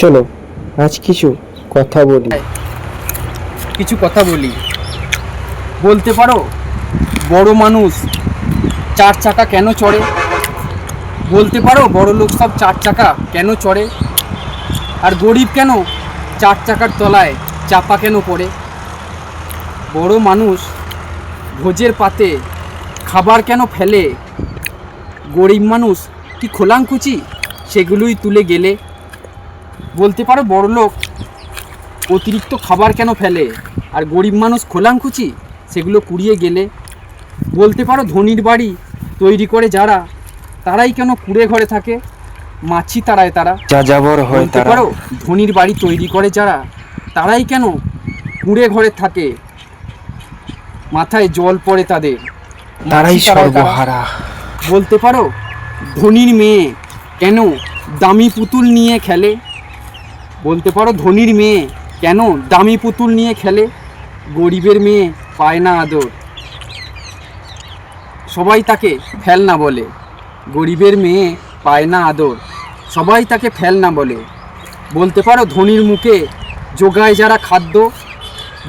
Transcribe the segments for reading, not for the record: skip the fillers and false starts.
চলো আজ কিছু কথা বলি। কিছু কথা বলি। বলতে পারো বড় মানুষ চার চাকা কেন চড়ে? বলতে পারো বড় লোক সব চার চাকা কেন চড়ে? আর গরিব কেন চার চাকার তলায় চাপা কেন পড়ে? বড় মানুষ ভোজের পাতে খাবার কেন ফেলে? গরিব মানুষ কি খোলাঙ্কুচি সেগুলোই তুলে গেলে? বলতে পারো বড় লোক অতিরিক্ত খাবার কেন ফেলে আর গরিব মানুষ খোলাঙ্কুচি সেগুলো কুড়িয়ে গেলে? বলতে পারো ধনির বাড়ি তৈরি করে যারা, তারাই কেন কুড়ে ঘরে থাকে? মাছি তারায় তারা। যাযাবর হয় বলতে তারা। পারো ধনির বাড়ি তৈরি করে যারা, তারাই কেন কুড়ে ঘরে থাকে? মাথায় জল পড়ে তাদের, তারাই মাছি তারায় তারা। সর্বহারা। বলতে পারো ধনির মেয়ে কেন দামি পুতুল নিয়ে খেলে? বলতে পারো ধনির মেয়ে কেন দামি পুতুল নিয়ে খেলে? গরিবের মেয়ে পায় না আদর, সবাই তাকে ফেলনা বলে। গরিবের মেয়ে পায় না আদর, সবাই তাকে ফেলনা বলে। বলতে পারো ধনির মুখে যোগায় যারা খাদ্য।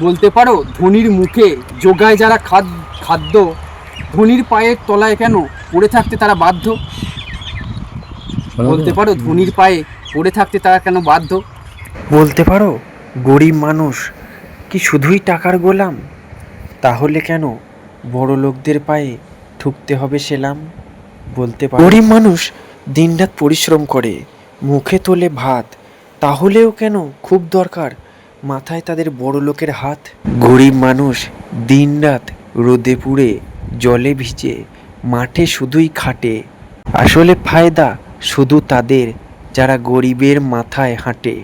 বলতে পারো ধনির মুখে যোগায় যারা খাদ্য, ধনির পায়ের তলায় কেন পড়ে থাকতে তারা বাধ্য? বলতে পারো ধনির পায়ে পড়ে থাকতে তারা কেন বাধ্য? বলতে পারো গরিব মানুষ কি শুধুই টাকার গোলাম? তাহলে কেন বড় লোকদের পায়ে ঠুকতে হবে সেলাম? বলতে পারো গরিব মানুষ দিনরাত পরিশ্রম করে, মুখে তোলে ভাত, তাহলেও কেন খুব দরকার মাথায় তাদের বড় লোকের হাত? গরিব মানুষ দিনরাত রোদে পুড়ে জলে ভিজে মাঠে শুধুই খাটে, আসলে ফায়দা শুধু তাদের যারা গরিবের মাথায় হাঁটে।